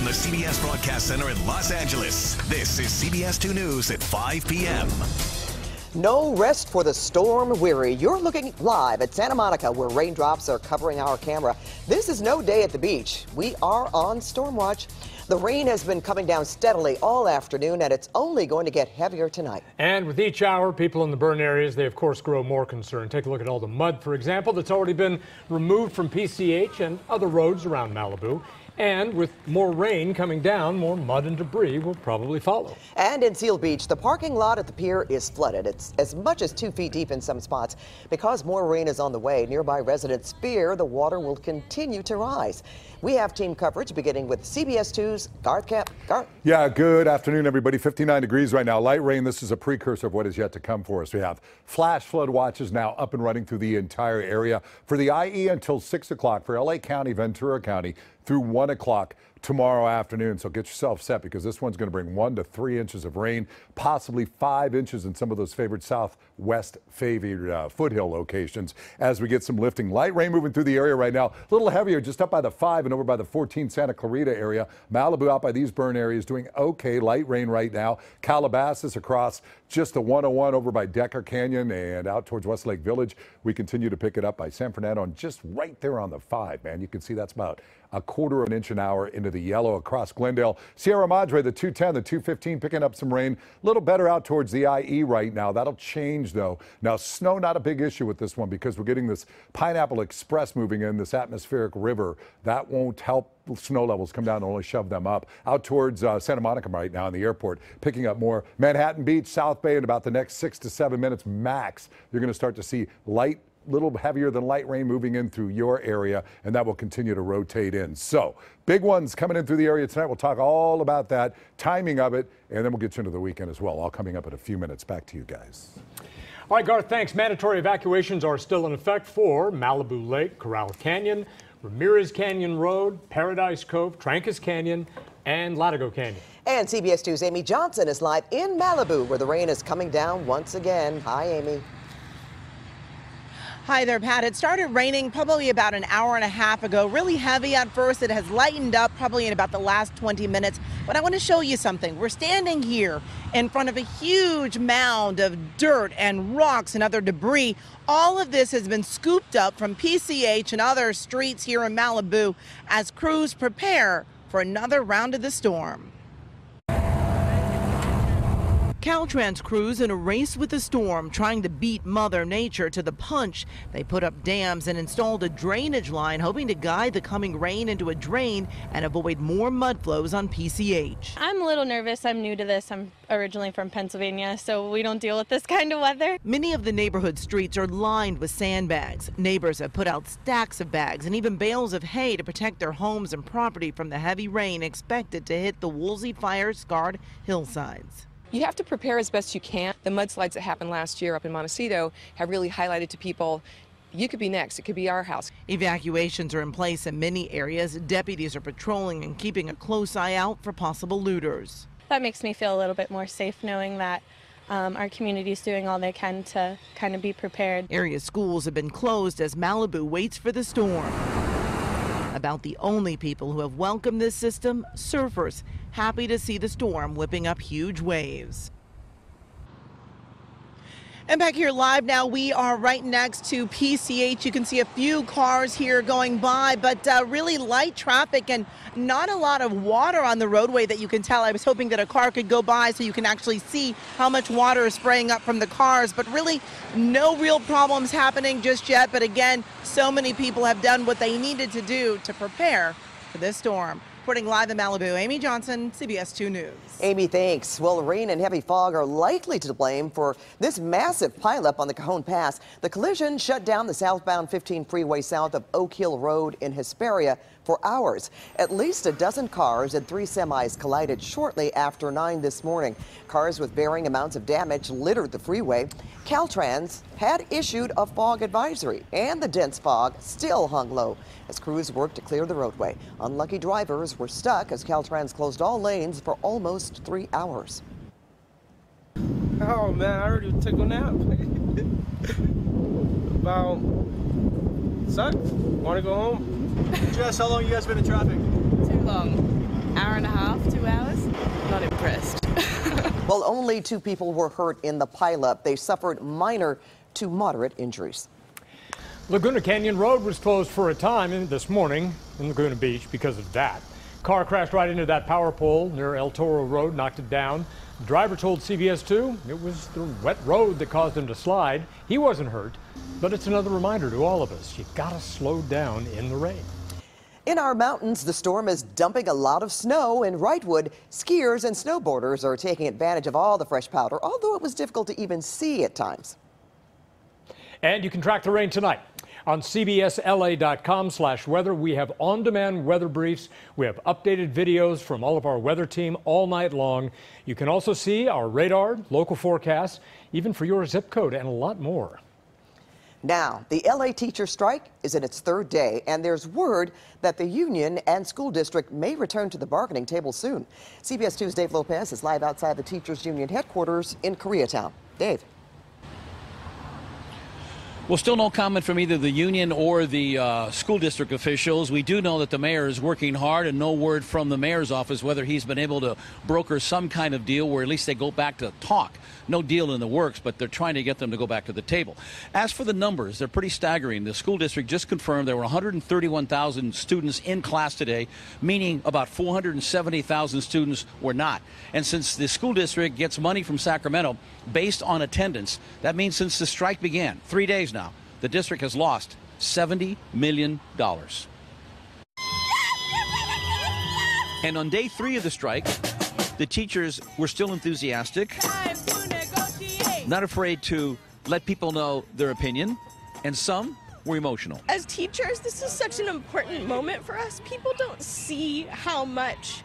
the CBS Broadcast Center in Los Angeles, this is CBS2 News at 5 p.m. No rest for the storm weary. You're looking live at Santa Monica, where raindrops are covering our camera. This is no day at the beach. We are on storm watch. The rain has been coming down steadily all afternoon, and it's only going to get heavier tonight. And with each hour, people in the burn areas, they of course grow more concerned. Take a look at all the mud, for example, that's already been removed from PCH and other roads around Malibu. And with more rain coming down, more mud and debris will probably follow. And in Seal Beach, the parking lot at the pier is flooded. It's as much as 2 feet deep in some spots. Because more rain is on the way, nearby residents fear the water will continue to rise. We have team coverage beginning with CBS2's Garth Kemp. Garth. Yeah, good afternoon, everybody. 59 degrees right now. Light rain. This is a precursor of what is yet to come for us. We have flash flood watches now up and running through the entire area for the IE until 6 o'clock for LA County, Ventura County through 1 o'clock tomorrow afternoon. So get yourself set, because this one's going to bring 1 to 3 inches of rain, possibly 5 inches in some of those favored southwest favored foothill locations as we get some lifting. Light rain moving through the area right now. A little heavier just up by the 5 and over by the 14 Santa Clarita area. Malibu out by these burn areas doing okay. Light rain right now. Calabasas across just the 101 over by Decker Canyon and out towards Westlake Village. We continue to pick it up by San Fernando and just right there on the 5, man. You can see that's about a quarter of an inch an hour into the yellow across Glendale. Sierra Madre, the 210, the 215 picking up some rain. A little better out towards the IE right now. That'll change though. Now snow, not a big issue with this one because we're getting this Pineapple Express moving in, this atmospheric river. That won't help snow levels come down and only shove them up. Out towards Santa Monica right now in the airport, picking up more. Manhattan Beach, South Bay in about the next 6 to 7 minutes max. You're going to start to see light, little heavier than light rain moving in through your area, and that will continue to rotate in. So big ones coming in through the area tonight. We'll talk all about that, timing of it, and then we'll get you into the weekend as well, all coming up in a few minutes. Back to you guys. All right, Garth, thanks. Mandatory evacuations are still in effect for Malibu Lake, Corral Canyon, Ramirez Canyon Road, Paradise Cove, Trancas Canyon, and Latigo Canyon. And CBS 2's Amy Johnson is live in Malibu, where the rain is coming down once again. Hi, Amy. Hi there, Pat. It started raining probably about an hour and a half ago. Really heavy at first. It has lightened up probably in about the last 20 minutes. But I want to show you something. We're standing here in front of a huge mound of dirt and rocks and other debris. All of this has been scooped up from PCH and other streets here in Malibu as crews prepare for another round of the storm. Caltrans crews in a race with the storm, trying to beat Mother Nature to the punch. They put up dams and installed a drainage line, hoping to guide the coming rain into a drain and avoid more mud flows on PCH. I'm a little nervous. I'm new to this. I'm originally from Pennsylvania, so we don't deal with this kind of weather. Many of the neighborhood streets are lined with sandbags. Neighbors have put out stacks of bags and even bales of hay to protect their homes and property from the heavy rain expected to hit the Woolsey fire-scarred hillsides. You have to prepare as best you can. The mudslides that happened last year up in Montecito have really highlighted to people, you could be next. It could be our house. Evacuations are in place in many areas. Deputies are patrolling and keeping a close eye out for possible looters. That makes me feel a little bit more safe knowing that our community is doing all they can to kind of be prepared. Area schools have been closed as Malibu waits for the storm. About the only people who have welcomed this system, surfers, happy to see the storm whipping up huge waves. And back here live now, we are right next to PCH. You can see a few cars here going by, but really light traffic and not a lot of water on the roadway that you can tell. I was hoping that a car could go by so you can actually see how much water is spraying up from the cars, but really no real problems happening just yet. But again, so many people have done what they needed to do to prepare for this storm. Reporting live in Malibu, Amy Johnson, CBS 2 News. Amy, thanks. Well, rain and heavy fog are likely to blame for this massive pileup on the Cajon Pass. The collision shut down the southbound 15 freeway south of Oak Hill Road in Hesperia for hours. At least a dozen cars and 3 semis collided shortly after 9 this morning. Cars with varying amounts of damage littered the freeway. Caltrans had issued a fog advisory, and the dense fog still hung low as crews worked to clear the roadway. Unlucky drivers were stuck as Caltrans closed all lanes for almost 3 hours. Oh man, I already took a nap. About sucks. Want to go home? Jess, how long you guys been in traffic? Too long. Hour and Well, only 2 people were hurt in the pileup. They suffered minor to moderate injuries. Laguna Canyon Road was closed for a time this morning in Laguna Beach because of that. Car crashed right into that power pole near El Toro Road, knocked it down. The driver told CBS2 it was the wet road that caused him to slide. He wasn't hurt, but it's another reminder to all of us. You gotta slow down in the rain. In our mountains, the storm is dumping a lot of snow in Wrightwood. Skiers and snowboarders are taking advantage of all the fresh powder, although it was difficult to even see at times. And you can track the rain tonight. On CBSLA.com/weather, we have on-demand weather briefs. We have updated videos from all of our weather team all night long. You can also see our radar, local forecasts, even for your zip code, and a lot more. Now, the LA teacher strike is in its 3rd day, and there's word that the union and school district may return to the bargaining table soon. CBS 2's Dave Lopez is live outside the teachers union headquarters in Koreatown. Dave. Well, still no comment from either the union or the school district officials. We do know that the mayor is working hard, and no word from the mayor's office whether he's been able to broker some kind of deal where at least they go back to talk. No deal in the works, but they're trying to get them to go back to the table. As for the numbers, they're pretty staggering. The school district just confirmed there were 131,000 students in class today, meaning about 470,000 students were not. And since the school district gets money from Sacramento based on attendance, that means since the strike began, 3 days now, the district has lost $70 million. And on day 3 of the strike, the teachers were still enthusiastic, not afraid to let people know their opinion, and some were emotional. As teachers, this is such an important moment for us. People don't see how much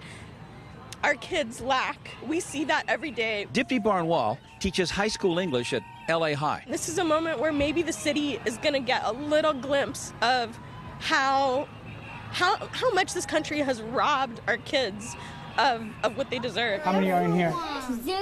our kids lack. We see that every day. Dipti Barnwal teaches high school English at LA High. This is a moment where maybe the city is going to get a little glimpse of how much this country has robbed our kids of what they deserve. How many are in here? 0.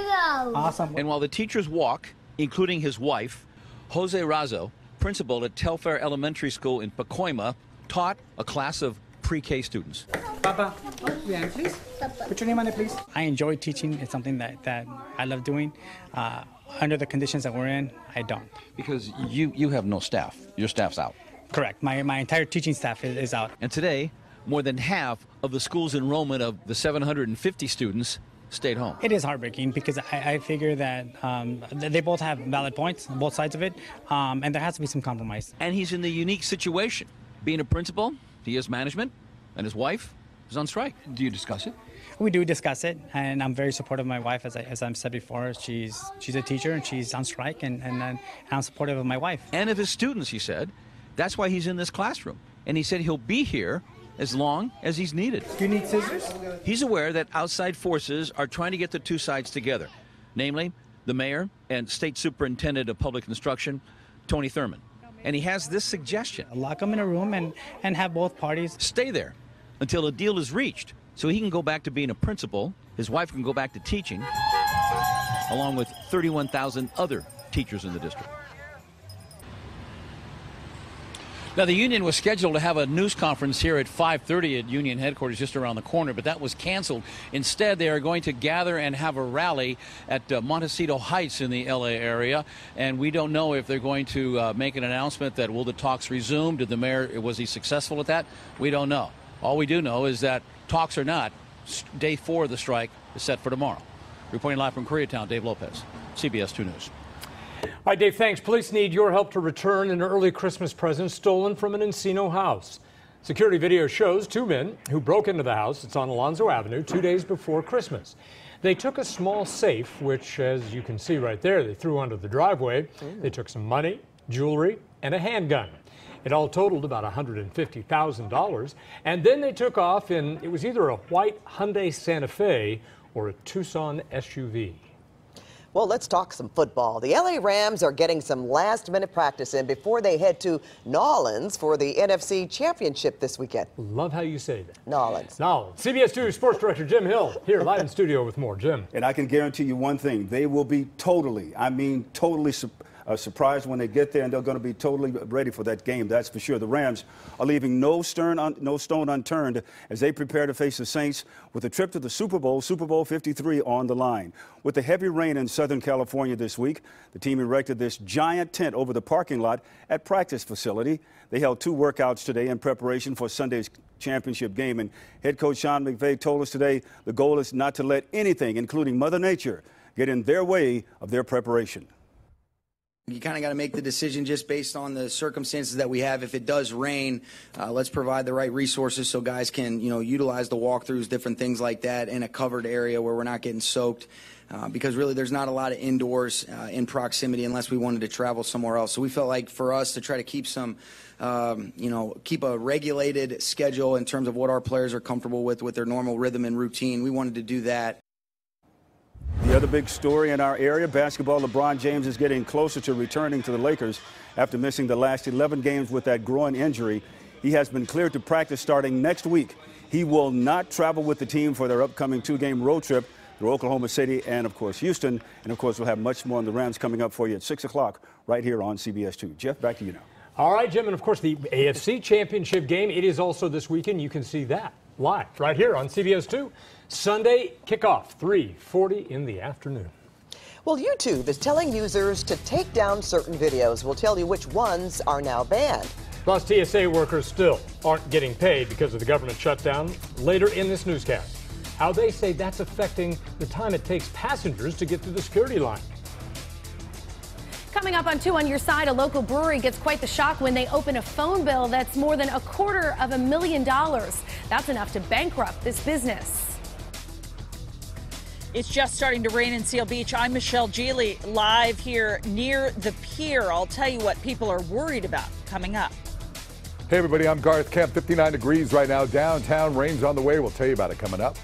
Awesome. And while the teachers walk, including his wife, Jose Razo, principal at Telfair Elementary School in Pacoima, taught a class of pre-K students. Papa, please. Put your name on it, please. I enjoy teaching. It's something that I love doing. Under the conditions that we're in, I don't. Because you have no staff. Your staff's out. Correct. My entire teaching staff is out. And today, more than half of the school's enrollment of the 750 students stayed home. It is heartbreaking because I figure that they both have valid points on both sides of it, and there has to be some compromise. And he's in the unique situation. Being a principal, he has management, and his wife is on strike. Do you discuss it? We do discuss it, and I'm very supportive of my wife. As I've said before, she's a teacher, and she's on strike, and I'm supportive of my wife. And of his students, he said. That's why he's in this classroom. And he said he'll be here as long as he's needed. Do you need scissors? He's aware that outside forces are trying to get the two sides together, namely the mayor and state superintendent of public instruction, Tony Thurman. And he has this suggestion. Lock them in a room and have both parties stay there until a deal is reached so he can go back to being a principal, his wife can go back to teaching, along with 31,000 other teachers in the district. Now, the union was scheduled to have a news conference here at 5:30 at union headquarters just around the corner, but that was canceled. Instead, they are going to gather and have a rally at Montecito Heights in the L.A. area, and we don't know if they're going to make an announcement that will the talks resume. Did the mayor, was he successful at that? We don't know. All we do know is that talks or not, day 4 of the strike is set for tomorrow. Reporting live from Koreatown, Dave Lopez, CBS 2 News. All right, Dave, thanks. Police need your help to return an early Christmas present stolen from an Encino house. Security video shows 2 men who broke into the house. It's on Alonzo Avenue 2 days before Christmas. They took a small safe, which, as you can see right there, they threw onto the driveway. They took some money, jewelry, and a handgun. It all totaled about $150,000. And then they took off in, it was either a white Hyundai Santa Fe or a Tucson SUV. Well, let's talk some football. The LA Rams are getting some last-minute practice in before they head to Nolens for the NFC Championship this weekend. Love how you say that. Nolens. Nolens. CBS 2 Sports Director Jim Hill here live in studio with more. Jim. And I can guarantee you one thing. They will be totally, I mean totally surprised when they get there, and they're going to be totally ready for that game. That's for sure. The Rams are leaving no stone unturned as they prepare to face the Saints with a trip to the Super Bowl 53 on the line. With the heavy rain in Southern California this week, the team erected this giant tent over the parking lot at practice facility. They held 2 workouts today in preparation for Sunday's championship game. And head coach Sean McVay told us today the goal is not to let anything, including Mother Nature, get in their way of their preparation. You kind of got to make the decision just based on the circumstances that we have. If it does rain, let's provide the right resources so guys can, utilize the walkthroughs, different things like that in a covered area where we're not getting soaked. Because really there's not a lot of indoors in proximity unless we wanted to travel somewhere else. So we felt like for us to try to keep some, keep a regulated schedule in terms of what our players are comfortable with their normal rhythm and routine, we wanted to do that. The other big story in our area, basketball, LeBron James is getting closer to returning to the Lakers after missing the last 11 games with that groin injury. He has been cleared to practice starting next week. He will not travel with the team for their upcoming 2-game road trip through Oklahoma City and, of course, Houston. And, of course, we'll have much more on the Rams coming up for you at 6 o'clock right here on CBS2. Jeff, back to you now. All right, Jim, and, of course, the AFC Championship game, it is also this weekend. You can see that live right here on CBS2. Sunday kickoff, 3:40 in the afternoon. Well, YouTube is telling users to take down certain videos. We'll tell you which ones are now banned. Plus, TSA workers still aren't getting paid because of the government shutdown. Later in this newscast, how they say that's affecting the time it takes passengers to get through the security line. Coming up on 2 on Your Side, a local brewery gets quite the shock when they open a phone bill that's more than $250,000. That's enough to bankrupt this business. It's just starting to rain in Seal Beach. I'm Michelle Geely, live here near the pier. I'll tell you what people are worried about coming up. Hey, everybody, I'm Garth Kemp. 59 degrees right now downtown. Rain's on the way. We'll tell you about it coming up.